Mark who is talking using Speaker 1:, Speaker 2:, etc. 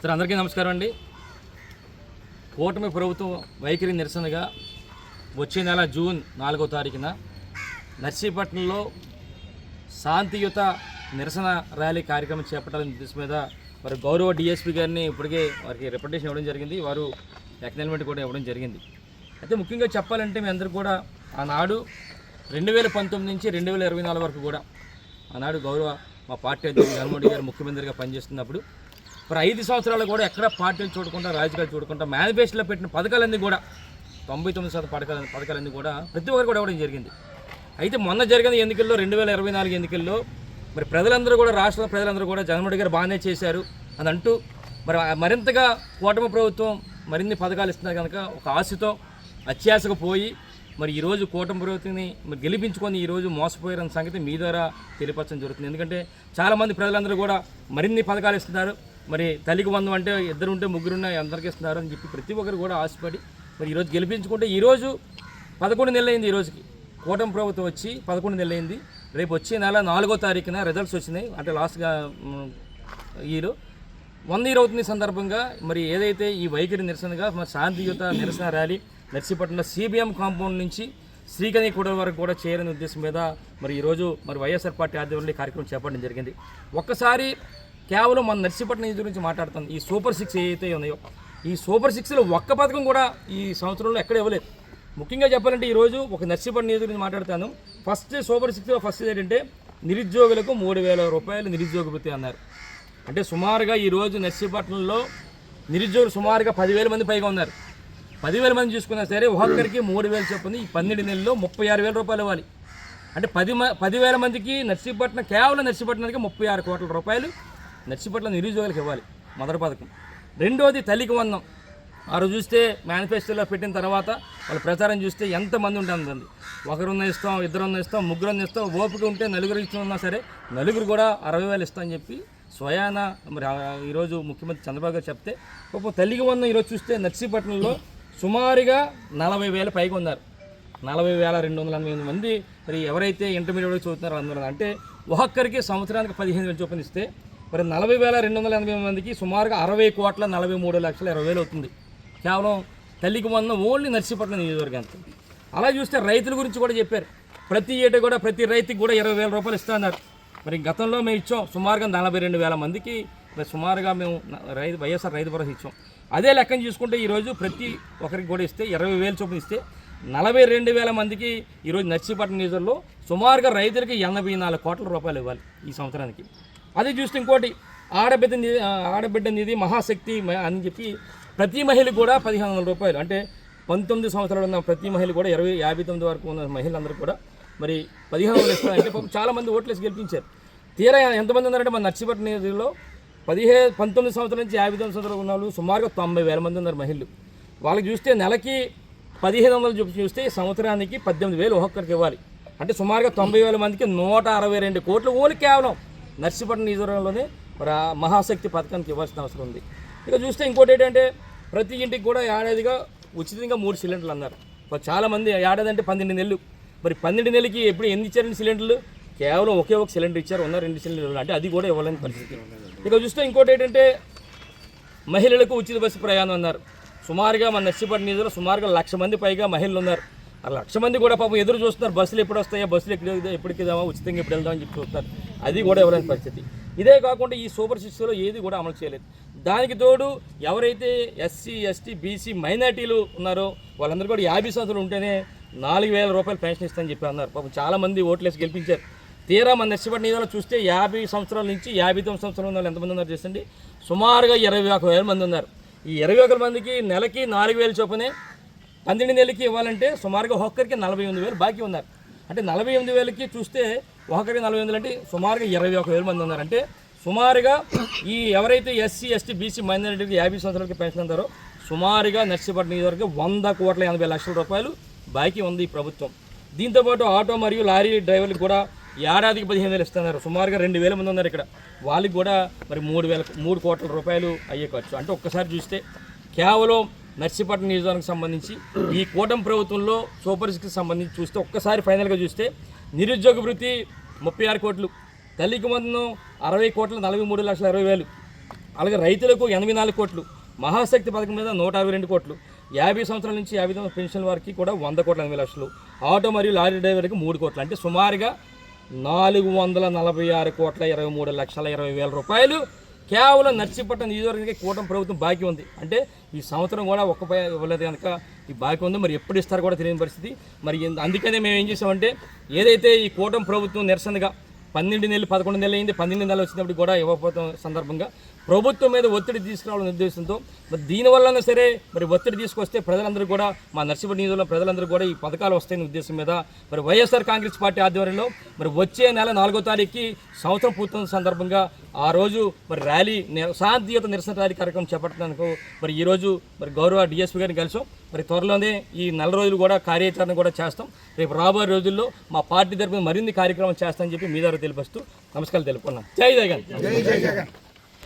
Speaker 1: Sir అందరికీ నమస్కారం అండి. కూటమి ప్రభుత్వం వైఖరి నిరసనగా వచ్చే నెల జూన్ 4వ తారీఖున నర్సీపట్నంలో శాంతియుత నిరసన ర్యాలీ కార్యక్రమం చేపట్టాలని ఉద్దేశం మీద మరి గౌరవ డిఎస్పీ గారిని ఇప్పటికే వారికి రిప్రజెంటేషన్ ఇవ్వడం జరిగింది. వారు ఎక్నాలజ్మెంట్ కూడా ఇవ్వడం జరిగింది. అయితే ముఖ్యంగా చెప్పాలంటే మీ అందరూ కూడా ఆనాడు 2019 నుంచి 2024 వరకు కూడా ఆనాడు గౌరవ మా పార్టీ అధ్యక్షుడు జగన్మోహన్ రెడ్డి గారు ముఖ్యమంత్రిగా పనిచేస్తున్నప్పుడు మరి 5 సంవత్సరాలు కూడా ఎక్కడ పార్టీలు చూడకుండా రాజకీయాలు చూడకుండా మేనిఫెస్టోలో పెట్టిన పథకాలన్నీ కూడా 99% పథకాలన్నీ కూడా ప్రతి ఒక్కరు కూడా ఇవ్వడం జరిగింది. అయితే మొన్న జరిగిన ఎన్నికల్లో 2024 ఎన్నికల్లో మరి ప్రజలందరూ కూడా రాష్ట్ర ప్రజలందరూ కూడా జగన్మోహన్ రెడ్డి గారు బాగానే చేశారు అని అంటూ మరి మరింతగా కూటమి ప్రభుత్వం మరిన్ని పథకాలు ఇస్తున్నారు కనుక ఒక ఆశతో అత్యాశకు పోయి మరి ఈరోజు కూటమి ప్రభుత్వాన్ని మరి గెలిపించుకొని ఈరోజు మోసపోయారన్న సంగతి మీ ద్వారా తెలియపరచడం జరుగుతుంది. ఎందుకంటే చాలామంది ప్రజలందరూ కూడా మరిన్ని పథకాలు ఇస్తున్నారు. మరి తల్లికి 100 అంటే 2 ఉంటే 3 ఉన్నాయి అందరికీ ఇస్తున్నారు అని చెప్పి ప్రతి ఒక్కరు కూడా ఆశపడి మరి ఈరోజు గెలిపించుకుంటే ఈరోజు 11 నెలలు అయింది. ఈరోజుకి కూటమి ప్రభుత్వం వచ్చి 11 నెలలు అయింది. రేపు వచ్చే నెల 4వ తారీఖున రిజల్ట్స్ వచ్చినాయి. అంటే లాస్ట్గా ఈలో 100 ఇయర్ అవుతుంది సందర్భంగా మరి ఏదైతే ఈ వైఖరి నిరసనగా మరి శాంతియుత నిరసన ర్యాలీ నర్సీపట్నంలో సిబిఎం కాంపౌండ్ నుంచి శ్రీకని కూడల వరకు కూడా చేరని ఉద్దేశం మీద మరి ఈరోజు మరి వైఎస్ఆర్ పార్టీ ఆధ్వర్యంలో కార్యక్రమం చేపట్టడం జరిగింది. ఒక్కసారి కేవలం మన నర్సీపట్నం గురించి మాట్లాడుతాను. ఈ సూపర్ 6 ఏవైతే ఉన్నాయో ఈ సూపర్ 6లో ఒక్క పథకం కూడా ఈ సంవత్సరంలో ఎక్కడ ఇవ్వలేదు. ముఖ్యంగా చెప్పాలంటే ఈరోజు ఒక నర్సీపట్నం నియోజకవర్గం గురించి మాట్లాడుతాను. ఫస్ట్ సూపర్ 6లో ఫస్ట్ ఏంటంటే నిరుద్యోగులకు 3,000 రూపాయలు నిరుద్యోగ వృత్తి అన్నారు. అంటే సుమారుగా ఈరోజు నర్సీపట్నంలో నిరుద్యోగులు సుమారుగా 10,000 మంది పైగా ఉన్నారు. 10,000 మంది చూసుకున్నా సరే ఒక్కొక్కరికి 3,000 చొప్పున ఈ 12 నెలల్లో 36,000 రూపాయలు ఇవ్వాలి. అంటే 10,000 మందికి నర్సీపట్నం కేవలం నర్సీపట్నానికి 36 కోట్ల రూపాయలు నర్సీపట్నం నిరుద్యోగులకు ఇవ్వాలి. మొదటి పథకం. రెండోది తల్లికి 100. ఆ రోజు చూస్తే మేనిఫెస్టోలో పెట్టిన తర్వాత వాళ్ళ ప్రచారం చూస్తే ఎంతమంది ఉంటుంది. ఒకరున్న ఇస్తాం, ఇద్దరున్న ఇస్తాం, ముగ్గురున్న ఇస్తాం, ఓపిక ఉంటే నలుగురు ఇస్తున్నా సరే నలుగురు కూడా 60,000 ఇస్తామని చెప్పి స్వయాన మరి ఈరోజు ముఖ్యమంత్రి చంద్రబాబు గారు చెప్తే పాపం తల్లికి 100 ఈరోజు చూస్తే నర్సీపట్నంలో సుమారుగా 40,000 పైగా ఉన్నారు. 40,288 మంది మరి ఎవరైతే ఇంటర్మీడియట్ చదువుతున్నారో అందరూ అంటే ఒక్కొక్కరికి సంవత్సరానికి 15,000 చొప్పున ఇస్తే మరి 40,288 మందికి సుమారుగా 60,43,20,000 అవుతుంది. కేవలం తల్లికి 100 ఓన్లీ నర్సీపట్నం నియోజకవర్గానికి. అలా చూస్తే రైతుల గురించి కూడా చెప్పారు. ప్రతి ఏటా కూడా ప్రతి రైతుకి కూడా 20,000 రూపాయలు ఇస్తున్నారు. మరి గతంలో మేము ఇచ్చాం సుమారుగా 42,000 మందికి సుమారుగా మేము వైఎస్ఆర్ రైతు భరోసా ఇచ్చాం. అదే లెక్కను చూసుకుంటే ఈరోజు ప్రతి ఒక్కరికి కూడా ఇస్తే 20,000 చొప్పున ఇస్తే 42,000 మందికి ఈరోజు నర్సీపట్నం నియోజకవర్గంలో సుమారుగా రైతులకి 84 కోట్ల రూపాయలు ఇవ్వాలి ఈ సంవత్సరానికి. అదే చూస్తే ఇంకోటి ఆడబిడ్డ నిధి మహాశక్తి అని చెప్పి ప్రతి మహిళకు కూడా 1,500 రూపాయలు. అంటే 19 సంవత్సరాలు ఉన్న ప్రతి మహిళ కూడా 59 వరకు ఉన్న మహిళలందరూ కూడా మరి 1,500 ఇస్తారంటే చాలామంది ఓట్లేసి గెలిపించారు. తీరా ఎంతమంది ఉన్నారంటే మన నర్సీపట్నం నియోజకవర్గంలో 19 సంవత్సరాల నుంచి 59 సంవత్సరాలు ఉన్న వాళ్ళు సుమారుగా 90,000 మంది ఉన్నారు మహిళలు. వాళ్ళకి చూస్తే నెలకి 1,500 చూస్తే సంవత్సరానికి 18,000 ఒక్కొక్కరికి ఇవ్వాలి. అంటే సుమారుగా 90,000 మందికి 162 కోట్లు ఓన్లీ కేవలం నర్సీపట్నం నియోజకవర్గంలోనే మరి మహాశక్తి పథకానికి ఇవ్వాల్సిన అవసరం ఉంది. ఇక చూస్తే ఇంకోటి ఏంటంటే ప్రతి ఇంటికి కూడా ఏడాదిగా ఉచితంగా 3 సిలిండర్లు అన్నారు. చాలామంది ఏడాది అంటే 12 నెలలు. మరి 12 నెలలకి ఎప్పుడు ఎన్ని ఇచ్చారండి సిలిండర్లు? కేవలం ఒకే ఒక సిలిండర్ ఇచ్చారు. 2 సిలిండర్లు అంటే అది కూడా ఇవ్వాలని పరిస్థితి. ఇక చూస్తే ఇంకోటి ఏంటంటే మహిళలకు ఉచిత బస్సు ప్రయాణం అన్నారు. సుమారుగా మన నర్సీపట్నం నియోజకవర్గంలో సుమారుగా 1,00,000 మంది పైగా మహిళలు ఉన్నారు. ఆ 1,00,000 మంది కూడా పాపం ఎదురు చూస్తున్నారు. బస్సులు ఎప్పుడు వస్తాయా, బస్సులు ఎప్పటికిదామా, ఉచితంగా ఎప్పుడు వెళ్దామని చెప్పి చూస్తారు. అది కూడా ఇవ్వలేని పరిస్థితి. ఇదే కాకుండా ఈ సూపర్ 6లో ఏది కూడా అమలు చేయలేదు. దానికి తోడు ఎవరైతే ఎస్సీ, ఎస్టీ, బీసీ మైనార్టీలు ఉన్నారో వాళ్ళందరూ కూడా 50 సంవత్సరాలు ఉంటేనే 4,000 రూపాయలు పెన్షన్ ఇస్తామని చెప్పి అన్నారు. పాపం చాలామంది ఓట్లేసి గెలిపించారు. తీరా మన నర్సీపట్నం నియోజకవర్గంలో చూస్తే 50 సంవత్సరాల నుంచి 59 సంవత్సరాలు ఉన్న వాళ్ళు ఎంతమంది ఉన్నారు చేసండి? సుమారుగా 21,000 మంది ఉన్నారు. ఈ 21,000 మందికి నెలకి 4,000 చొప్పునే 12 నెలలకి ఇవ్వాలంటే సుమారుగా ఒక్కొక్కరికి 48,000 బాకీ ఉన్నారు. అంటే 48,000కి చూస్తే ఒక్కొక్కరికి 48,000 అంటే సుమారుగా 21,000 మంది ఉన్నారు. అంటే సుమారుగా ఈ ఎవరైతే ఎస్సీ, ఎస్టీ, బీసీ మైనారిటీకి 50 సంవత్సరాలకి పెన్షన్ అందారో సుమారుగా నర్సీపట్నం నియోజకవర్గం 100,80,00,000 రూపాయలు బాకీ ఉంది ఈ ప్రభుత్వం. దీంతోపాటు ఆటో మరియు లారీ డ్రైవర్లకు కూడా ఏడాదికి 15,000 ఇస్తున్నారు. సుమారుగా 2,000 మంది ఉన్నారు ఇక్కడ. వాళ్ళకి కూడా మరి 3 కోట్ల రూపాయలు అయ్యే ఖర్చు. అంటే ఒక్కసారి చూస్తే కేవలం నర్సీపట్నం నియోజకవర్గానికి సంబంధించి ఈ కూటమి ప్రభుత్వంలో సూపర్ 6కి సంబంధించి చూస్తే ఒక్కసారి ఫైనల్గా చూస్తే నిరుద్యోగ వృత్తి 36 కోట్లు, తల్లికి 100 60 కోట్ల 43,20,000, అలాగే రైతులకు 84 కోట్లు, మహాశక్తి పథకం మీద 162 కోట్లు, 50 సంవత్సరాల నుంచి 50 సంవత్సరాల పెన్షన్ వారికి కూడా 100 కోట్ల 80 లక్షలు, ఆటో మరియు లారీ డ్రైవర్కి 3 కోట్లు, అంటే సుమారుగా 446 కోట్ల 23 లక్షల 20 వేల రూపాయలు కేవలం నర్సీపట్నం నియోజకవర్గానికి కూటమి ప్రభుత్వం బాకీ ఉంది. అంటే ఈ సంవత్సరం కూడా ఒక్క ఇవ్వలేదు కనుక ఈ బాకీ ఉంది. మరి ఎప్పుడు ఇస్తారో కూడా తెలియని పరిస్థితి. మరి అందుకనే మేము ఏం చేసామంటే, ఏదైతే ఈ కూటమి ప్రభుత్వం నిరసనగా 12 నెలలు 11 నెలలు అయింది, 12 నెలలు వచ్చినప్పుడు కూడా ఇవ్వకపోవడం సందర్భంగా ప్రభుత్వం మీద ఒత్తిడి తీసుకురావాలనే ఉద్దేశంతో మరి దీనివల్లనే సరే మరి ఒత్తిడి తీసుకొస్తే ప్రజలందరూ కూడా, మా నర్సీపట్నం నియోజకవర్గంలో ప్రజలందరూ కూడా ఈ పథకాలు వస్తాయనే ఉద్దేశం మీద మరి వైఎస్ఆర్ కాంగ్రెస్ పార్టీ ఆధ్వర్యంలో మరి వచ్చే నెల 4వ తారీఖుకి సంవత్సరం పూర్తయిన సందర్భంగా ఆ రోజు మరి ర్యాలీ, శాంతియుత నిరసన ర్యాలీ కార్యక్రమం చేపట్టడానికి మరి ఈరోజు మరి గౌరవ డిఎస్పీ గారిని కలిసాం. మరి త్వరలోనే ఈ 4 రోజులు కూడా కార్యాచరణ కూడా చేస్తాం. రేపు రాబోయే రోజుల్లో మా పార్టీ తరపున మరిన్ని కార్యక్రమం చేస్తామని చెప్పి మీ ద్వారా తెలిపిస్తూ నమస్కారాలు తెలుపుకున్నాం. జై జగన్.